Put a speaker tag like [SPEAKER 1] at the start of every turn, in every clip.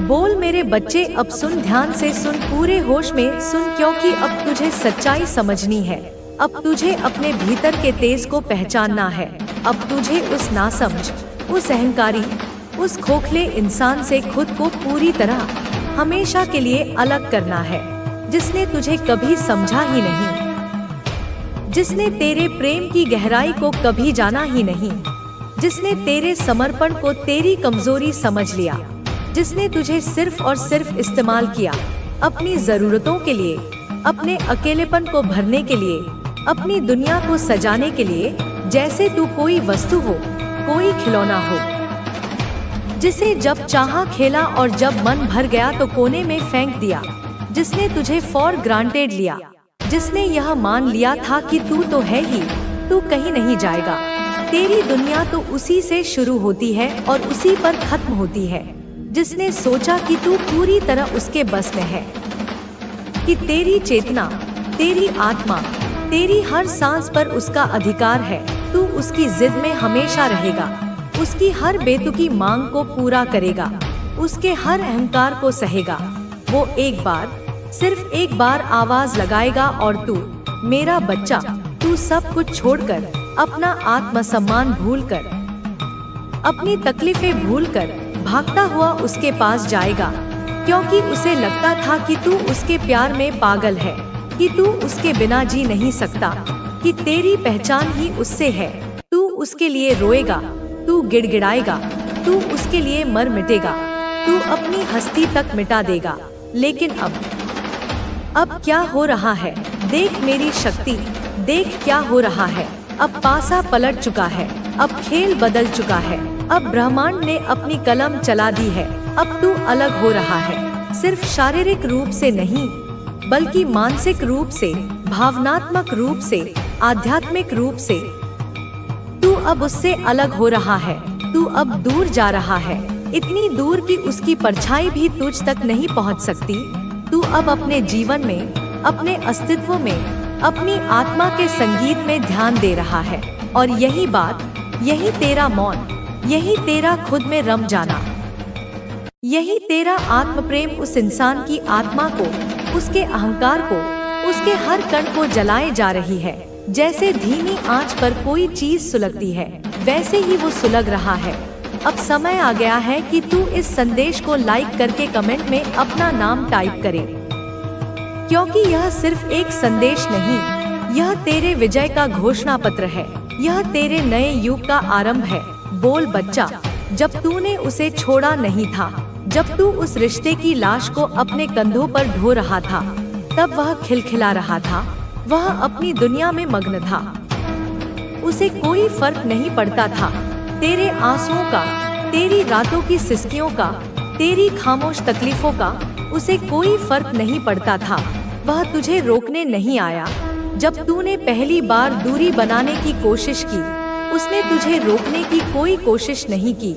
[SPEAKER 1] बोल मेरे बच्चे, अब सुन, ध्यान से सुन, पूरे होश में सुन, क्योंकि अब तुझे सच्चाई समझनी है। अब तुझे अपने भीतर के तेज को पहचानना है। अब तुझे उस नासमझ, उस अहंकारी, उस खोखले इंसान से खुद को पूरी तरह हमेशा के लिए अलग करना है, जिसने तुझे कभी समझा ही नहीं, जिसने तेरे प्रेम की गहराई को कभी जाना ही नहीं, जिसने तेरे समर्पण को तेरी कमजोरी समझ लिया, जिसने तुझे सिर्फ और सिर्फ इस्तेमाल किया अपनी जरूरतों के लिए, अपने अकेलेपन को भरने के लिए, अपनी दुनिया को सजाने के लिए, जैसे तू कोई वस्तु हो, कोई खिलौना हो, जिसे जब चाहा खेला और जब मन भर गया तो कोने में फेंक दिया, जिसने तुझे फॉर ग्रांटेड लिया, जिसने यह मान लिया था कि तू तो है ही, तू कहीं नहीं जाएगा। तेरी दुनिया तो उसी से शुरू होती है और उसी पर खत्म होती है, जिसने सोचा कि तू पूरी तरह उसके बस में है, कि तेरी चेतना, तेरी आत्मा, तेरी हर सांस पर उसका अधिकार है। तू उसकी जिद में हमेशा रहेगा, उसकी हर बेतुकी मांग को पूरा करेगा, उसके हर अहंकार को सहेगा। वो एक बार, सिर्फ एक बार आवाज लगाएगा और तू, मेरा बच्चा, तू सब कुछ छोड़कर, अपना आत्मसम्मान भूलकर, अपनी तकलीफें भूलकर भागता हुआ उसके पास जाएगा, क्योंकि उसे लगता था कि तू उसके प्यार में पागल है, कि तू उसके बिना जी नहीं सकता, कि तेरी पहचान ही उससे है। तू उसके लिए रोएगा, तू गिड़गिड़ाएगा, तू उसके लिए मर मिटेगा, तू अपनी हस्ती तक मिटा देगा। लेकिन अब क्या हो रहा है? देख मेरी शक्ति, देख क्या हो रहा है। अब पासा पलट चुका है, अब खेल बदल चुका है, अब ब्रह्मांड ने अपनी कलम चला दी है। अब तू अलग हो रहा है, सिर्फ शारीरिक रूप से नहीं, बल्कि मानसिक रूप से, भावनात्मक रूप से, आध्यात्मिक रूप से। तू अब उससे अलग हो रहा है, तू अब दूर जा रहा है, इतनी दूर कि उसकी परछाई भी तुझ तक नहीं पहुंच सकती। तू अब अपने जीवन में, अपने अस्तित्व में, अपनी आत्मा के संगीत में ध्यान दे रहा है। और यही बात, यही तेरा मौन, यही तेरा खुद में रम जाना, यही तेरा आत्म प्रेम उस इंसान की आत्मा को, उसके अहंकार को, उसके हर कण को जलाए जा रही है। जैसे धीमी आंच पर कोई चीज सुलगती है, वैसे ही वो सुलग रहा है। अब समय आ गया है कि तू इस संदेश को लाइक करके कमेंट में अपना नाम टाइप करे, क्योंकि यह सिर्फ एक संदेश नहीं, यह तेरे विजय का घोषणा पत्र है, यह तेरे नए युग का आरंभ है। बोल बच्चा, जब तूने उसे छोड़ा नहीं था, जब तू उस रिश्ते की लाश को अपने कंधों पर ढो रहा था, तब वह खिलखिला रहा था, वह अपनी दुनिया में मग्न था। उसे कोई फर्क नहीं पड़ता था तेरे आंसुओं का, तेरी रातों की सिसकियों का, तेरी खामोश तकलीफों का, उसे कोई फर्क नहीं पड़ता था। वह तुझे रोकने नहीं आया। जब तूने पहली बार दूरी बनाने की कोशिश की, उसने तुझे रोकने की कोई कोशिश नहीं की,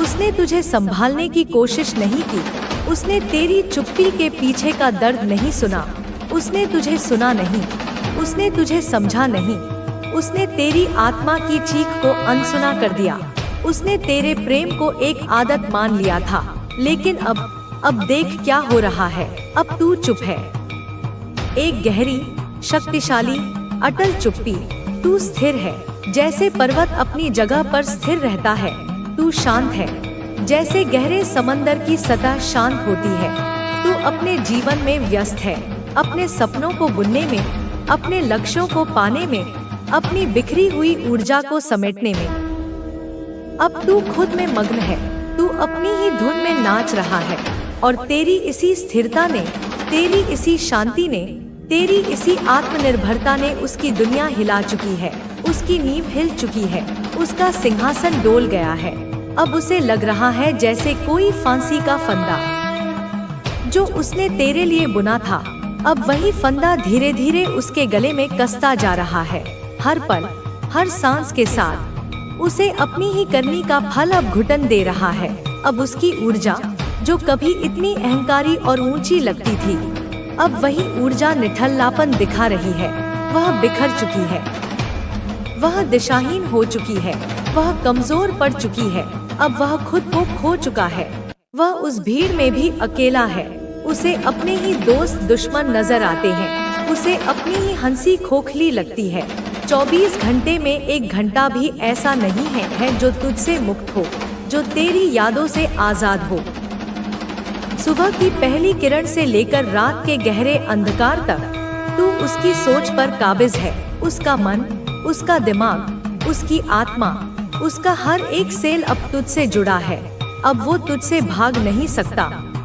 [SPEAKER 1] उसने तुझे संभालने की कोशिश नहीं की, उसने तेरी चुप्पी के पीछे का दर्द नहीं सुना, उसने तुझे सुना नहीं, उसने तुझे समझा नहीं, उसने तेरी आत्मा की चीख को अनसुना कर दिया। उसने तेरे प्रेम को एक आदत मान लिया था। लेकिन अब देख क्या हो रहा है। अब तू चुप है, एक गहरी, शक्तिशाली, अटल चुप्पी। तू स्थिर है, जैसे पर्वत अपनी जगह पर स्थिर रहता है। तू शांत है, जैसे गहरे समंदर की सतह शांत होती है। तू अपने जीवन में व्यस्त है, अपने सपनों को बुनने में, अपने लक्ष्यों को पाने में, अपनी बिखरी हुई ऊर्जा को समेटने में। अब तू खुद में मग्न है, तू अपनी ही धुन में नाच रहा है। और तेरी इसी स्थिरता ने, तेरी इसी शांति ने, तेरी इसी आत्मनिर्भरता ने उसकी दुनिया हिला चुकी है, उसकी नींव हिल चुकी है, उसका सिंहासन डोल गया है। अब उसे लग रहा है जैसे कोई फांसी का फंदा जो उसने तेरे लिए बुना था, अब वही फंदा धीरे धीरे उसके गले में कसता जा रहा है। हर पल, हर सांस के साथ उसे अपनी ही करनी का फल अब घुटन दे रहा है। अब उसकी ऊर्जा, जो कभी इतनी अहंकारी और ऊंची लगती थी, अब वही ऊर्जा निठल्लापन दिखा रही है। वह बिखर चुकी है, वह दिशाहीन हो चुकी है, वह कमजोर पड़ चुकी है। अब वह खुद को खो चुका है। वह उस भीड़ में भी अकेला है। उसे अपने ही दोस्त दुश्मन नजर आते हैं। उसे अपनी ही हंसी खोखली लगती है। 24 घंटे में 1 घंटा भी ऐसा नहीं है जो तुझसे मुक्त हो, जो तेरी यादों से आजाद हो। सुबह की पहली किरण से लेकर रात के गहरे अंधकार तक तू उसकी सोच पर काबिज है। उसका मन, उसका दिमाग, उसकी आत्मा, उसका हर एक सेल अब तुझसे जुड़ा है। अब वो तुझसे भाग नहीं सकता,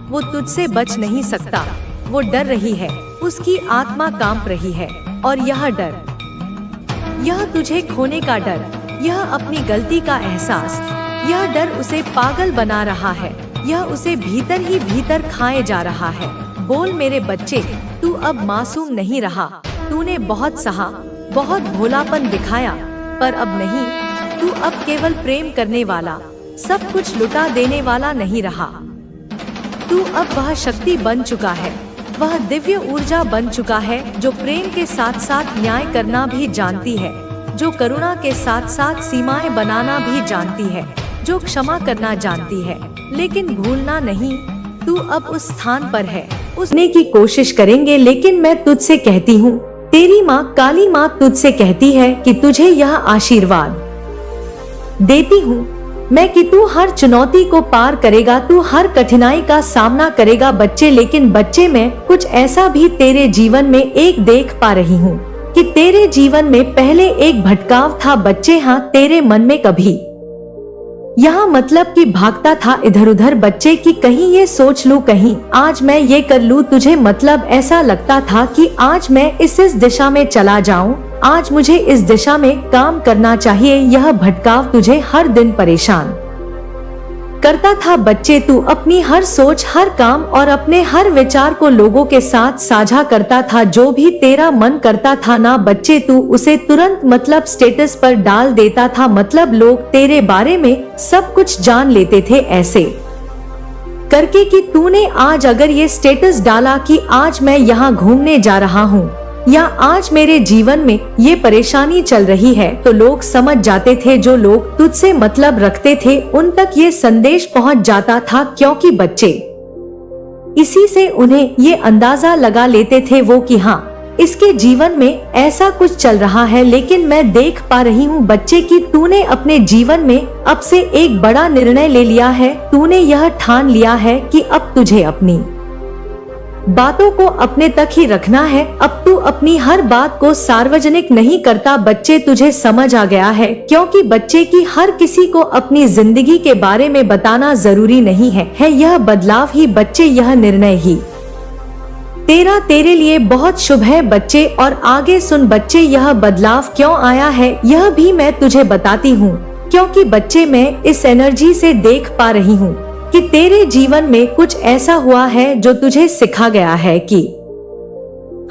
[SPEAKER 1] वो तुझसे बच नहीं सकता। वो डर रही है, उसकी आत्मा कांप रही है। और यह डर, यह तुझे खोने का डर, यह अपनी गलती का एहसास, यह डर उसे पागल बना रहा है। यह उसे भीतर ही भीतर खाए जा रहा है। बोल मेरे बच्चे, तू अब मासूम नहीं रहा। तूने बहुत सहा, बहुत भोलापन दिखाया, पर अब नहीं। तू अब केवल प्रेम करने वाला, सब कुछ लुटा देने वाला नहीं रहा। तू अब वह शक्ति बन चुका है, वह दिव्य ऊर्जा बन चुका है जो प्रेम के साथ साथ न्याय करना भी जानती है, जो करुणा के साथ साथ सीमाएं बनाना भी जानती है, जो क्षमा करना जानती है, लेकिन भूलना नहीं। तू अब उस स्थान पर है। उसने की कोशिश करेंगे, लेकिन मैं तुझसे कहती हूँ, तेरी माँ काली माँ तुझसे कहती है कि तुझे यह आशीर्वाद देती हूँ मैं कि तू हर चुनौती को पार करेगा, तू हर कठिनाई का सामना करेगा बच्चे। लेकिन बच्चे, मैं कुछ ऐसा भी तेरे जीवन में एक देख पा रही हूँ कि तेरे जीवन में पहले एक भटकाव था बच्चे। हाँ, तेरे मन में कभी यहाँ मतलब कि भागता था इधर उधर बच्चे की कहीं ये सोच लूं, कहीं आज मैं ये कर लूं। तुझे मतलब ऐसा लगता था कि आज मैं इस दिशा में चला जाऊं, आज मुझे इस दिशा में काम करना चाहिए। यह भटकाव तुझे हर दिन परेशान करता था बच्चे। तू अपनी हर सोच, हर काम और अपने हर विचार को लोगों के साथ साझा करता था। जो भी तेरा मन करता था ना बच्चे, तू उसे तुरंत मतलब स्टेटस पर डाल देता था। मतलब लोग तेरे बारे में सब कुछ जान लेते थे ऐसे करके कि तूने आज अगर ये स्टेटस डाला कि आज मैं यहाँ घूमने जा रहा हूँ या आज मेरे जीवन में ये परेशानी चल रही है, तो लोग समझ जाते थे। जो लोग तुझसे मतलब रखते थे उन तक ये संदेश पहुंच जाता था, क्योंकि बच्चे इसी से उन्हें ये अंदाजा लगा लेते थे वो कि हाँ, इसके जीवन में ऐसा कुछ चल रहा है। लेकिन मैं देख पा रही हूँ बच्चे कि तूने अपने जीवन में अब से एक बड़ा निर्णय ले लिया है। तूने यह ठान लिया है कि अब तुझे अपनी बातों को अपने तक ही रखना है। अब तू अपनी हर बात को सार्वजनिक नहीं करता बच्चे। तुझे समझ आ गया है, क्योंकि बच्चे की हर किसी को अपनी जिंदगी के बारे में बताना जरूरी नहीं है यह बदलाव ही बच्चे, यह निर्णय ही तेरे लिए बहुत शुभ है बच्चे। और आगे सुन बच्चे, यह बदलाव क्यों आया है यह भी मैं तुझे बताती हूँ, क्योंकि बच्चे मैं इस एनर्जी से देख पा रही हूँ कि तेरे जीवन में कुछ ऐसा हुआ है जो तुझे सिखा गया है कि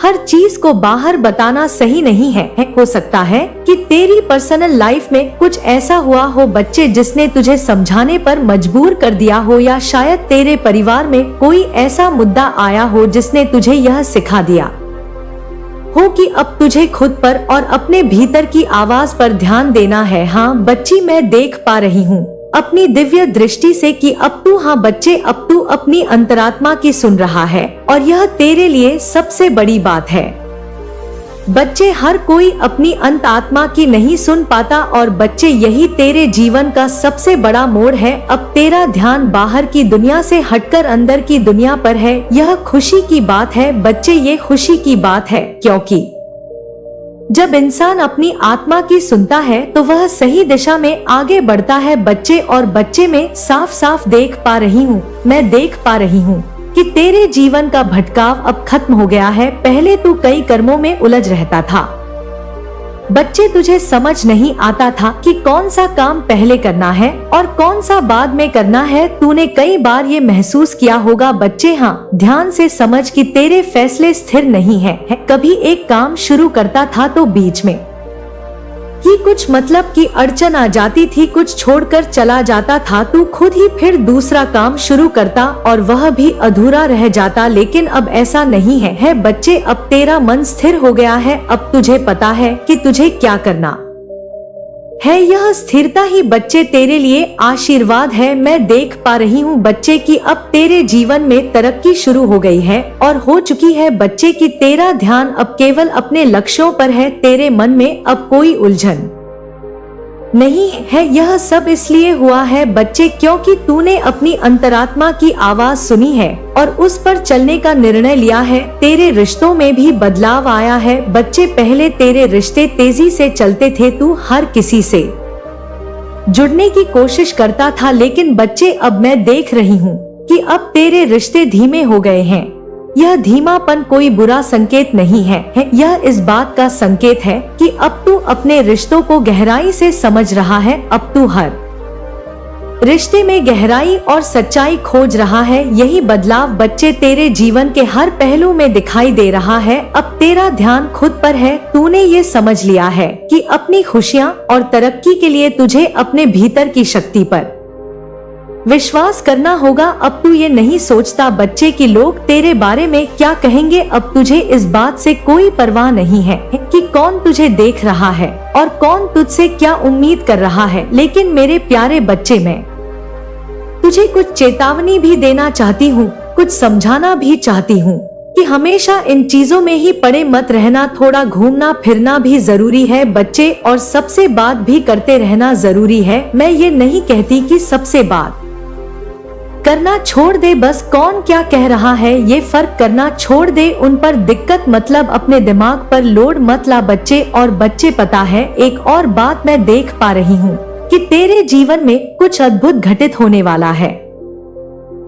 [SPEAKER 1] हर चीज को बाहर बताना सही नहीं है। हो सकता है कि तेरी पर्सनल लाइफ में कुछ ऐसा हुआ हो बच्चे जिसने तुझे समझाने पर मजबूर कर दिया हो, या शायद तेरे परिवार में कोई ऐसा मुद्दा आया हो जिसने तुझे यह सिखा दिया हो कि अब तुझे खुद पर और अपने भीतर की आवाज पर ध्यान देना है। हाँ बच्ची, मैं देख पा रही हूँ अपनी दिव्य दृष्टि से कि अब तू, हाँ बच्चे, अब तू अपनी अंतरात्मा की सुन रहा है, और यह तेरे लिए सबसे बड़ी बात है बच्चे। हर कोई अपनी अंतरात्मा की नहीं सुन पाता, और बच्चे यही तेरे जीवन का सबसे बड़ा मोड़ है। अब तेरा ध्यान बाहर की दुनिया से हटकर अंदर की दुनिया पर है। यह खुशी की बात है बच्चे, ये खुशी की बात है, क्योंकि जब इंसान अपनी आत्मा की सुनता है तो वह सही दिशा में आगे बढ़ता है बच्चे। और बच्चे में साफ साफ देख पा रही हूँ, मैं देख पा रही हूँ कि तेरे जीवन का भटकाव अब खत्म हो गया है। पहले तू कई कर्मों में उलझ रहता था बच्चे, तुझे समझ नहीं आता था कि कौन सा काम पहले करना है और कौन सा बाद में करना है। तूने कई बार ये महसूस किया होगा बच्चे। हाँ, ध्यान से समझ कि तेरे फैसले स्थिर नहीं है। कभी एक काम शुरू करता था तो बीच में ही कुछ मतलब की अड़चन आ जाती थी, कुछ छोड़कर चला जाता था। तू खुद ही फिर दूसरा काम शुरू करता और वह भी अधूरा रह जाता। लेकिन अब ऐसा नहीं है बच्चे, अब तेरा मन स्थिर हो गया है। अब तुझे पता है कि तुझे क्या करना है यह स्थिरता ही बच्चे तेरे लिए आशीर्वाद है। मैं देख पा रही हूँ बच्चे की अब तेरे जीवन में तरक्की शुरू हो गई है और हो चुकी है बच्चे की। तेरा ध्यान अब केवल अपने लक्ष्यों पर है। तेरे मन में अब कोई उलझन नहीं है। यह सब इसलिए हुआ है बच्चे क्योंकि तूने अपनी अंतरात्मा की आवाज सुनी है और उस पर चलने का निर्णय लिया है। तेरे रिश्तों में भी बदलाव आया है बच्चे। पहले तेरे रिश्ते तेजी से चलते थे, तू हर किसी से जुड़ने की कोशिश करता था, लेकिन बच्चे अब मैं देख रही हूँ कि अब तेरे रिश्ते धीमे हो गए हैं। यह धीमापन कोई बुरा संकेत नहीं है, यह इस बात का संकेत है कि अब तू अपने रिश्तों को गहराई से समझ रहा है। अब तू हर रिश्ते में गहराई और सच्चाई खोज रहा है। यही बदलाव बच्चे तेरे जीवन के हर पहलू में दिखाई दे रहा है। अब तेरा ध्यान खुद पर है। तूने ये समझ लिया है कि अपनी खुशियाँ और तरक्की के लिए तुझे अपने भीतर की शक्ति पर विश्वास करना होगा। अब तू ये नहीं सोचता बच्चे कि लोग तेरे बारे में क्या कहेंगे। अब तुझे इस बात से कोई परवाह नहीं है कि कौन तुझे देख रहा है और कौन तुझसे क्या उम्मीद कर रहा है। लेकिन मेरे प्यारे बच्चे, मैं तुझे कुछ चेतावनी भी देना चाहती हूँ, कुछ समझाना भी चाहती हूँ कि हमेशा इन चीजों में ही पड़े मत रहना। थोड़ा घूमना फिरना भी जरूरी है बच्चे, और सबसे बात भी करते रहना जरूरी है। मैं ये नहीं कहती कि सबसे बात करना छोड़ दे, बस कौन क्या कह रहा है ये फर्क करना छोड़ दे। उन पर दिक्कत मतलब अपने दिमाग पर लोड मत ला बच्चे। और बच्चे, पता है एक और बात मैं देख पा रही हूँ कि तेरे जीवन में कुछ अद्भुत घटित होने वाला है।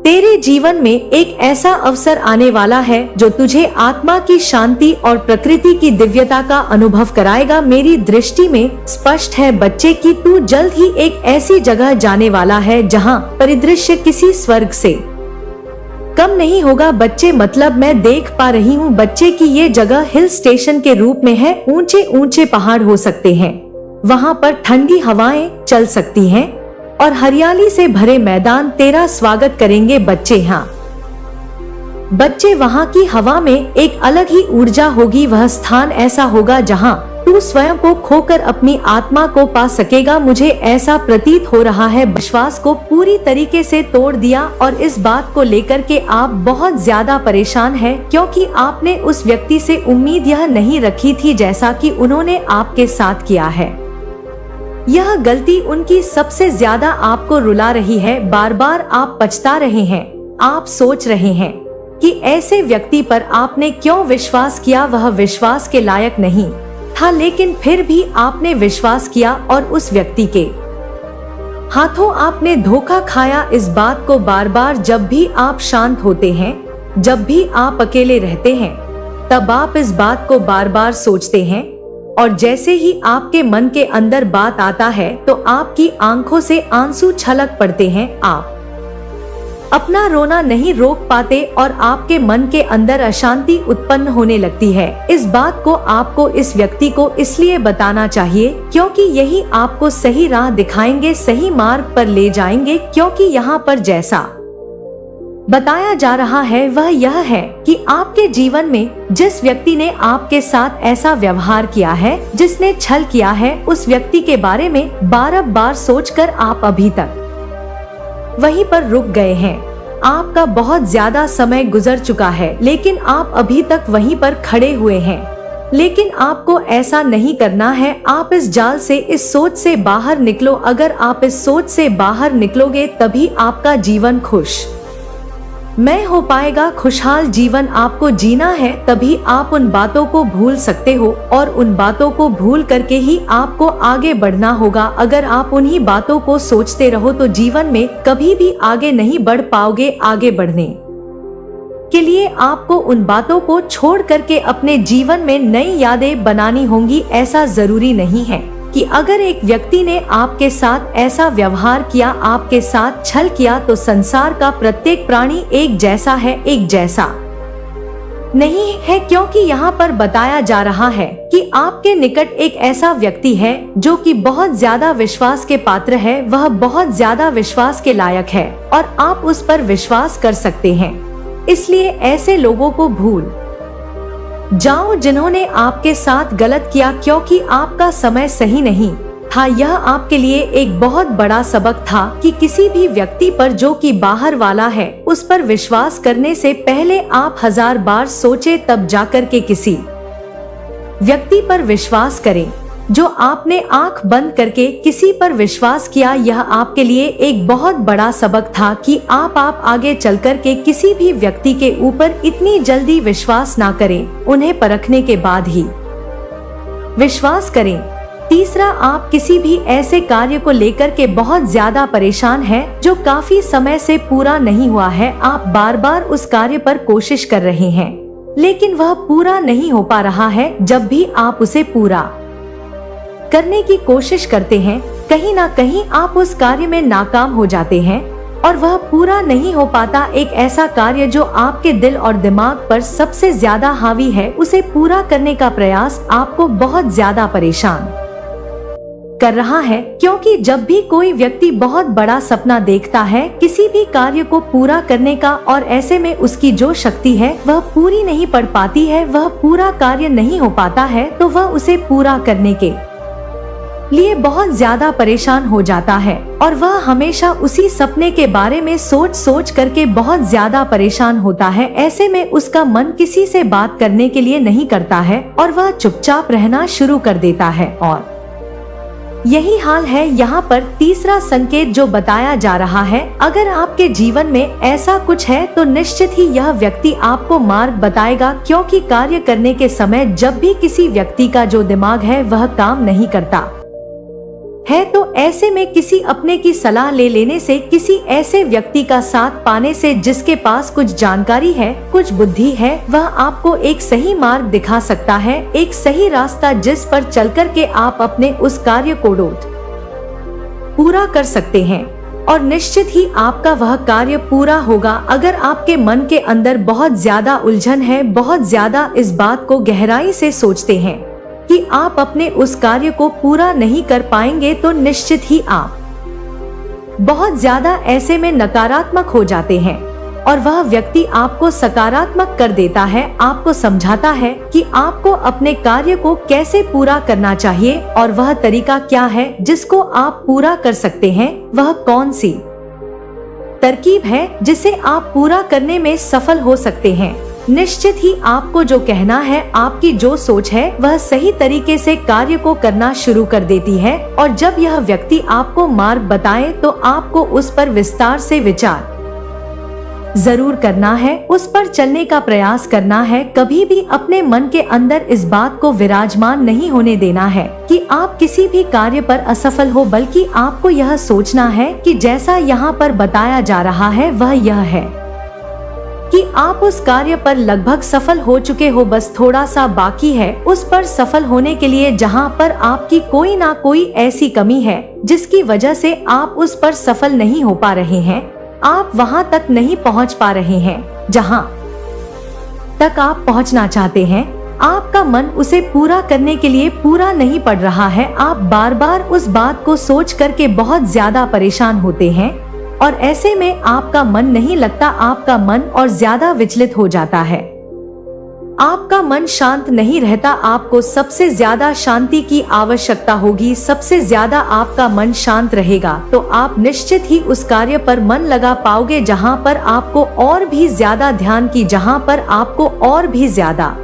[SPEAKER 1] तेरे जीवन में एक ऐसा अवसर आने वाला है जो तुझे आत्मा की शांति और प्रकृति की दिव्यता का अनुभव कराएगा। मेरी दृष्टि में स्पष्ट है बच्चे कि तू जल्द ही एक ऐसी जगह जाने वाला है जहां परिदृश्य किसी स्वर्ग से कम नहीं होगा बच्चे। मतलब मैं देख पा रही हूँ बच्चे की ये जगह हिल स्टेशन के रूप में है। ऊंचे ऊंचे पहाड़ हो सकते हैं, वहाँ पर ठंडी हवाएं चल सकती हैं और हरियाली से भरे मैदान तेरा स्वागत करेंगे बच्चे। हाँ बच्चे, वहाँ की हवा में एक अलग ही ऊर्जा होगी। वह स्थान ऐसा होगा जहाँ तू स्वयं को खोकर अपनी आत्मा को पा सकेगा। मुझे ऐसा प्रतीत हो रहा है विश्वास को पूरी तरीके से तोड़ दिया। और इस बात को लेकर के आप बहुत ज्यादा परेशान हैं क्योंकि आपने उस व्यक्ति से उम्मीद यह नहीं रखी थी जैसा कि उन्होंने आपके साथ किया है। यह गलती उनकी सबसे ज्यादा आपको रुला रही है। बार बार आप पछता रहे हैं। आप सोच रहे हैं कि ऐसे व्यक्ति पर आपने क्यों विश्वास किया, वह विश्वास के लायक नहीं था, लेकिन फिर भी आपने विश्वास किया और उस व्यक्ति के हाथों आपने धोखा खाया। इस बात को बार बार जब भी आप शांत होते हैं, जब भी आप अकेले रहते हैं, तब आप इस बात को बार बार सोचते हैं। और जैसे ही आपके मन के अंदर बात आता है तो आपकी आंखों से आंसू छलक पड़ते हैं। आप अपना रोना नहीं रोक पाते और आपके मन के अंदर अशांति उत्पन्न होने लगती है। इस बात को आपको इस व्यक्ति को इसलिए बताना चाहिए क्योंकि यही आपको सही राह दिखाएंगे, सही मार्ग पर ले जाएंगे। क्योंकि यहाँ पर जैसा बताया जा रहा है वह यह है कि आपके जीवन में जिस व्यक्ति ने आपके साथ ऐसा व्यवहार किया है, जिसने छल किया है, उस व्यक्ति के बारे में बार बार सोचकर आप अभी तक वहीं पर रुक गए हैं। आपका बहुत ज्यादा समय गुजर चुका है लेकिन आप अभी तक वहीं पर खड़े हुए हैं। लेकिन आपको ऐसा नहीं करना है। आप इस जाल से, इस सोच से बाहर निकलो। अगर आप इस सोच से बाहर निकलोगे तभी आपका जीवन खुश मैं हो पाएगा। खुशहाल जीवन आपको जीना है, तभी आप उन बातों को भूल सकते हो और उन बातों को भूल करके ही आपको आगे बढ़ना होगा। अगर आप उन्हीं बातों को सोचते रहो तो जीवन में कभी भी आगे नहीं बढ़ पाओगे। आगे बढ़ने के लिए आपको उन बातों को छोड़ करके अपने जीवन में नई यादें बनानी होंगी। ऐसा जरूरी नहीं है कि अगर एक व्यक्ति ने आपके साथ ऐसा व्यवहार किया, आपके साथ छल किया, तो संसार का प्रत्येक प्राणी एक जैसा है। एक जैसा नहीं है, क्योंकि यहाँ पर बताया जा रहा है कि आपके निकट एक ऐसा व्यक्ति है जो कि बहुत ज्यादा विश्वास के पात्र है। वह बहुत ज्यादा विश्वास के लायक है और आप उस पर विश्वास कर सकते हैं। इसलिए ऐसे लोगों को भूल जाओ जिन्होंने आपके साथ गलत किया, क्योंकि आपका समय सही नहीं था यह आपके लिए एक बहुत बड़ा सबक था कि किसी भी व्यक्ति पर जो कि बाहर वाला है उस पर विश्वास करने से पहले आप 1000 बार सोचे तब जाकर के किसी व्यक्ति पर विश्वास करें। जो आपने आंख बंद करके किसी पर विश्वास किया, यह आपके लिए एक बहुत बड़ा सबक था कि आप आगे चलकर के किसी भी व्यक्ति के ऊपर इतनी जल्दी विश्वास ना करें, उन्हें परखने के बाद ही विश्वास करें। तीसरा, आप किसी भी ऐसे कार्य को लेकर के बहुत ज्यादा परेशान हैं जो काफी समय से पूरा नहीं हुआ है। आप बार बार उस कार्य पर कोशिश कर रहे हैं लेकिन वह पूरा नहीं हो पा रहा है। जब भी आप उसे पूरा करने की कोशिश करते हैं, कहीं ना कहीं आप उस कार्य में नाकाम हो जाते हैं और वह पूरा नहीं हो पाता। एक ऐसा कार्य जो आपके दिल और दिमाग पर सबसे ज्यादा हावी है, उसे पूरा करने का प्रयास आपको बहुत ज्यादा परेशान कर रहा है, क्योंकि जब भी कोई व्यक्ति बहुत बड़ा सपना देखता है किसी भी कार्य को पूरा करने का और ऐसे में उसकी जो शक्ति है वह पूरी नहीं पड़ पाती है, वह पूरा कार्य नहीं हो पाता है, तो वह उसे पूरा करने के लिए बहुत ज्यादा परेशान हो जाता है और वह हमेशा उसी सपने के बारे में सोच करके बहुत ज्यादा परेशान होता है। ऐसे में उसका मन किसी से बात करने के लिए नहीं करता है और वह चुपचाप रहना शुरू कर देता है। और यही हाल है यहाँ पर तीसरा संकेत जो बताया जा रहा है। अगर आपके जीवन में ऐसा कुछ है तो निश्चित ही यह व्यक्ति आपको मार्ग बताएगा, क्योंकि कार्य करने के समय जब भी किसी व्यक्ति का जो दिमाग है वह काम नहीं करता है, तो ऐसे में किसी अपने की सलाह ले लेने से, किसी ऐसे व्यक्ति का साथ पाने से जिसके पास कुछ जानकारी है, कुछ बुद्धि है, वह आपको एक सही मार्ग दिखा सकता है, एक सही रास्ता जिस पर चलकर के आप अपने उस कार्य को पूरा कर सकते हैं और निश्चित ही आपका वह कार्य पूरा होगा। अगर आपके मन के अंदर बहुत ज्यादा उलझन है, बहुत ज्यादा इस बात को गहराई से सोचते हैं कि आप अपने उस कार्य को पूरा नहीं कर पाएंगे, तो निश्चित ही आप बहुत ज्यादा ऐसे में नकारात्मक हो जाते हैं और वह व्यक्ति आपको सकारात्मक कर देता है, आपको समझाता है कि आपको अपने कार्य को कैसे पूरा करना चाहिए और वह तरीका क्या है जिसको आप पूरा कर सकते हैं, वह कौन सी तरकीब है जिसे आप पूरा करने में सफल हो सकते हैं। निश्चित ही आपको जो कहना है, आपकी जो सोच है, वह सही तरीके से कार्य को करना शुरू कर देती है और जब यह व्यक्ति आपको मार्ग बताए तो आपको उस पर विस्तार से विचार जरूर करना है, उस पर चलने का प्रयास करना है। कभी भी अपने मन के अंदर इस बात को विराजमान नहीं होने देना है कि आप किसी भी कार्य पर असफल हो, बल्कि आपको यह सोचना है कि जैसा यहाँ पर बताया जा रहा है वह यह है कि आप उस कार्य पर लगभग सफल हो चुके हो, बस थोड़ा सा बाकी है उस पर सफल होने के लिए। जहां पर आपकी कोई ना कोई ऐसी कमी है जिसकी वजह से आप उस पर सफल नहीं हो पा रहे हैं, आप वहां तक नहीं पहुंच पा रहे हैं जहां तक आप पहुंचना चाहते हैं। आपका मन उसे पूरा करने के लिए पूरा नहीं पड़ रहा है। आप बार बार उस बात को सोच करके बहुत ज्यादा परेशान होते हैं और ऐसे में आपका मन नहीं लगता, आपका मन और ज्यादा विचलित हो जाता है, आपका मन शांत नहीं रहता। आपको सबसे ज्यादा शांति की आवश्यकता होगी, सबसे ज्यादा आपका मन शांत रहेगा तो आप निश्चित ही उस कार्य पर मन लगा पाओगे जहां पर आपको और भी ज्यादा ध्यान की, जहां पर आपको और भी ज्यादा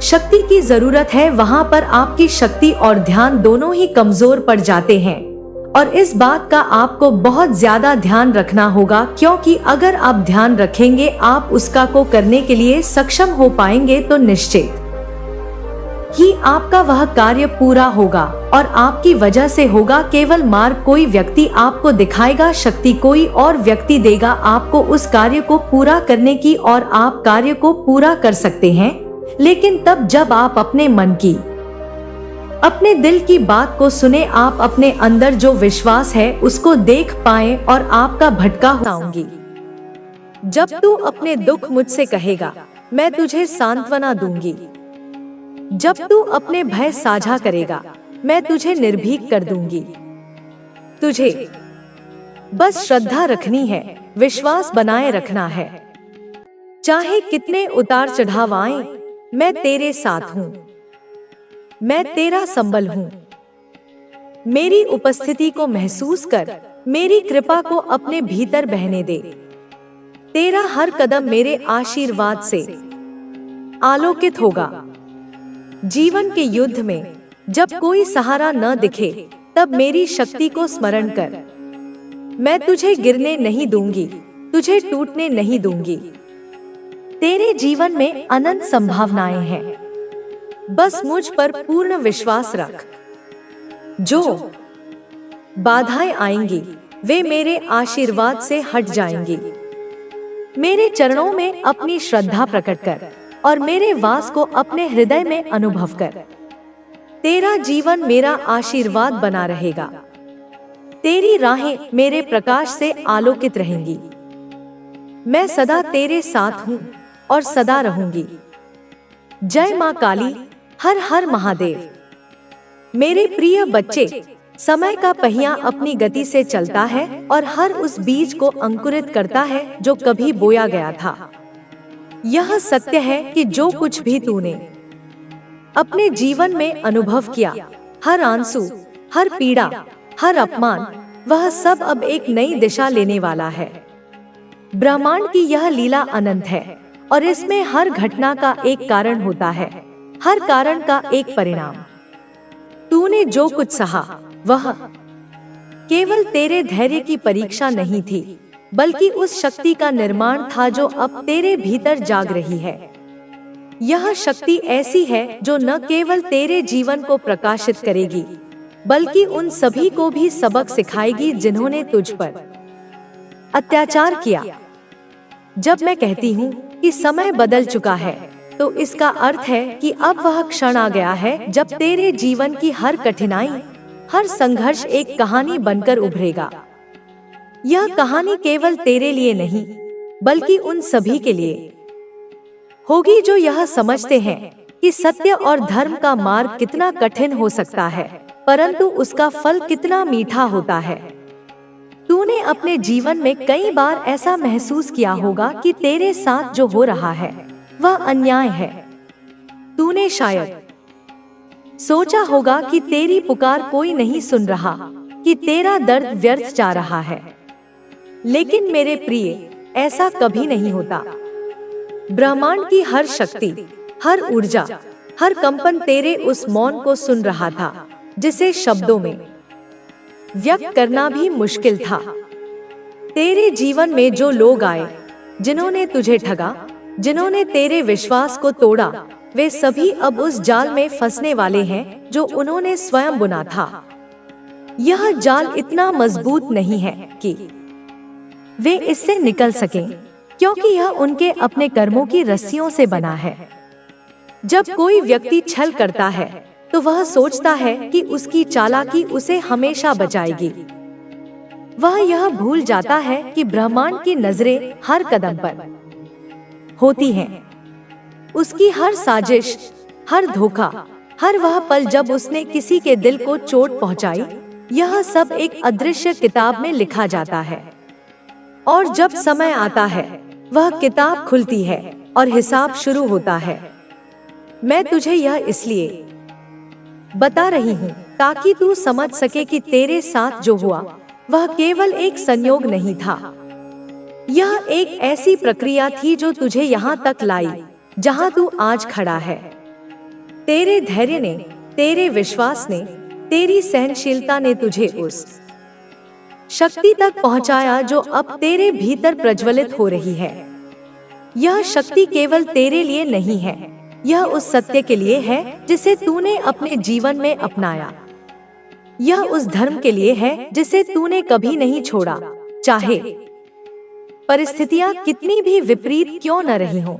[SPEAKER 1] शक्ति की जरूरत है, वहां पर आपकी शक्ति और ध्यान दोनों ही कमजोर पड़ जाते हैं। और इस बात का आपको बहुत ज्यादा ध्यान रखना होगा, क्योंकि अगर आप ध्यान रखेंगे आप उसका को करने के लिए सक्षम हो पाएंगे तो निश्चित ही आपका वह कार्य पूरा होगा और आपकी वजह से होगा। केवल मार्ग कोई व्यक्ति आपको दिखाएगा, शक्ति कोई और व्यक्ति देगा आपको उस कार्य को पूरा करने की और आप कार्य को पूरा कर सकते हैं, लेकिन तब जब आप अपने मन की, अपने दिल की बात को सुने, आप अपने अंदर जो विश्वास है उसको देख पाएं और आपका भटका होगी। जब तू अपने दुख मुझसे कहेगा मैं तुझे सांत्वना दूंगी, जब तू अपने भय साझा करेगा मैं तुझे निर्भीक कर दूंगी। तुझे बस श्रद्धा रखनी है, विश्वास बनाए रखना है, चाहे कितने उतार चढ़ाव आए मैं तेरे साथ हूँ, मैं तेरा संबल हूँ। मेरी उपस्थिति को महसूस कर मेरी कृपा को अपने भीतर बहने दे। तेरा हर कदम मेरे आशीर्वाद से आलोकित होगा। जीवन के युद्ध में जब कोई सहारा न दिखे, तब मेरी शक्ति को स्मरण कर। मैं तुझे गिरने नहीं दूंगी, तुझे टूटने नहीं दूंगी। तेरे जीवन में अनंत संभावनाएं हैं, बस मुझ पर पूर्ण विश्वास रख। जो बाधाएं आएंगी वे मेरे आशीर्वाद से हट जाएंगी। मेरे चरणों में अपनी श्रद्धा प्रकट कर और मेरे वास को अपने हृदय में अनुभव कर। तेरा जीवन मेरा आशीर्वाद बना रहेगा। तेरी राहें मेरे प्रकाश से आलोकित रहेंगी। मैं सदा तेरे साथ हूँ और सदा रहूंगी। जय मां काली, हर हर महादेव। मेरे प्रिय बच्चे, समय का पहिया अपनी गति से चलता है और हर उस बीज को अंकुरित करता है जो कभी बोया गया था। यह सत्य है कि जो कुछ भी तूने अपने जीवन में अनुभव किया, हर आंसू, हर पीड़ा, हर अपमान, वह सब अब एक नई दिशा लेने वाला है। ब्रह्मांड की यह लीला अनंत है और इसमें हर घटना का एक कारण होता है, हर कारण का एक परिणाम। तूने जो कुछ सहा वह केवल तेरे धैर्य की परीक्षा नहीं थी, बल्कि उस शक्ति का निर्माण था जो अब तेरे भीतर जाग रही है। यह शक्ति ऐसी है जो न केवल तेरे जीवन को प्रकाशित करेगी, बल्कि उन सभी को भी सबक सिखाएगी जिन्होंने तुझ पर अत्याचार किया। जब मैं कहती हूँ कि समय बदल चुका है, तो इसका अर्थ है कि अब वह क्षण आ गया है जब तेरे जीवन की हर कठिनाई, हर संघर्ष एक कहानी बनकर उभरेगा। यह कहानी केवल तेरे लिए नहीं, बल्कि उन सभी के लिए होगी जो यह समझते हैं कि सत्य और धर्म का मार्ग कितना कठिन हो सकता है, परंतु उसका फल कितना मीठा होता है। तूने अपने जीवन में कई बार ऐसा महसूस किया होगा कि तेरे साथ जो हो रहा है वह अन्याय है। तूने शायद सोचा होगा कि तेरी पुकार कोई नहीं सुन रहा, कि तेरा दर्द व्यर्थ जा रहा है। लेकिन मेरे प्रिय, ऐसा कभी नहीं होता। ब्रह्मांड की हर शक्ति, हर ऊर्जा, हर कंपन तेरे उस मौन को सुन रहा था, जिसे शब्दों में व्यक्त करना भी मुश्किल था। तेरे जीवन में जो लोग आए, जिन्होंने तुझे ठगा, जिन्होंने तेरे विश्वास को तोड़ा, वे सभी अब उस जाल में फंसने वाले हैं जो उन्होंने स्वयं बुना था। यह जाल इतना मजबूत नहीं है कि वे इससे निकल सकें, क्योंकि यह उनके अपने कर्मों की रस्सियों से बना है। जब कोई व्यक्ति छल करता है, तो वह सोचता है कि उसकी चालाकी उसे हमेशा बचाएगी। वह यह भूल जाता है कि ब्रह्मांड की नजरें हर कदम पर होती हैं। उसकी हर साजिश, हर धोखा, हर वह पल जब उसने किसी के दिल को चोट पहुंचाई, यह सब एक अदृश्य किताब में लिखा जाता है। और जब समय आता है, वह किताब खुलती है और हिसाब शुरू होता है। मैं तुझे यह इसलिए बता रही हूँ ताकि तू समझ सके कि तेरे साथ जो हुआ वह केवल एक संयोग नहीं था। यह एक ऐसी प्रक्रिया थी जो तुझे यहाँ तक लाई, जहाँ तू आज खड़ा है। तेरे धैर्य ने, तेरे विश्वास ने, तेरी सहनशीलता ने तुझे उस शक्ति तक पहुँचाया जो अब तेरे भीतर प्रज्वलित हो रही है। यह शक्ति केवल तेरे लिए नहीं है, यह उस सत्य के लिए है जिसे तूने अपने जीवन में अपनाया। यह उस धर्म के लिए है जिसे तूने कभी नहीं छोड़ा, चाहे परिस्थितियां कितनी भी विपरीत क्यों न रही हों।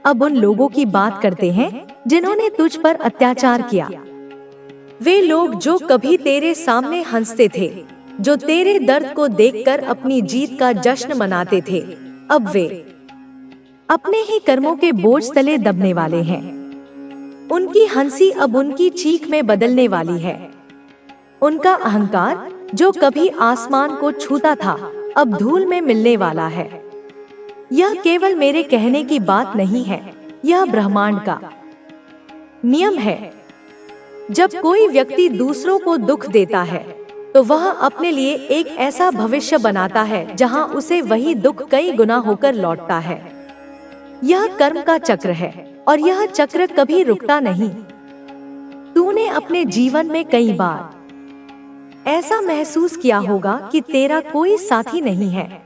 [SPEAKER 1] अब उन लोगों की बात करते हैं जिन्होंने तुझ पर अत्याचार किया। वे लोग जो कभी तेरे सामने हंसते थे, जो तेरे दर्द को देखकर अपनी जीत का जश्न मनाते थे, अब वे अपने ही कर्मों के बोझ तले दबने वाले हैं। उनकी हंसी अब उनकी चीख में बदलने वाली है। उनका अहंकार जो कभी आसमान को छूता था, अब धूल में मिलने वाला है। यह केवल मेरे कहने की बात नहीं है, यह ब्रह्मांड का नियम है। जब कोई व्यक्ति दूसरों को दुख देता है तो वह अपने लिए एक ऐसा भविष्य बनाता है जहां उसे वही दुख कई गुना होकर लौटता है। यह कर्म का चक्र है और यह चक्र कभी रुकता नहीं। तूने अपने जीवन में कई बार ऐसा महसूस किया होगा कि तेरा कोई साथी नहीं है।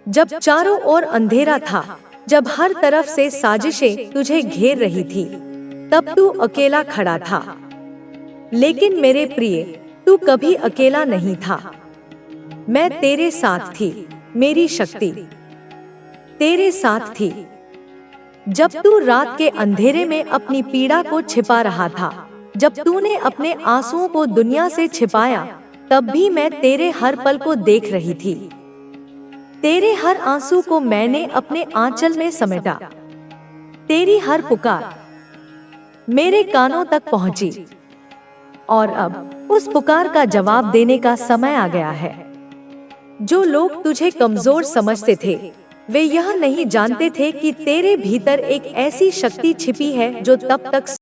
[SPEAKER 1] जब चारों ओर अंधेरा था, जब हर तरफ से साजिशें तुझे घेर रही थी, तब तू अकेला खड़ा था। लेकिन मेरे प्रिय, तू कभी अकेला नहीं था। मैं तेरे साथ थी, मेरी शक्ति तेरे साथ थी। जब तू रात के अंधेरे में अपनी पीड़ा को छिपा रहा था, जब तूने अपने आंसुओं को दुनिया से छिपाया, तब भी मैं तेरे हर पल को देख रही थी। तेरे हर आंसू को मैंने अपने आंचल में समेटा। तेरी हर पुकार मेरे कानों तक पहुंची और अब उस पुकार का जवाब देने का समय आ गया है। जो लोग तुझे कमजोर समझते थे, वे यह नहीं जानते थे कि तेरे भीतर एक ऐसी शक्ति छिपी है जो तब तक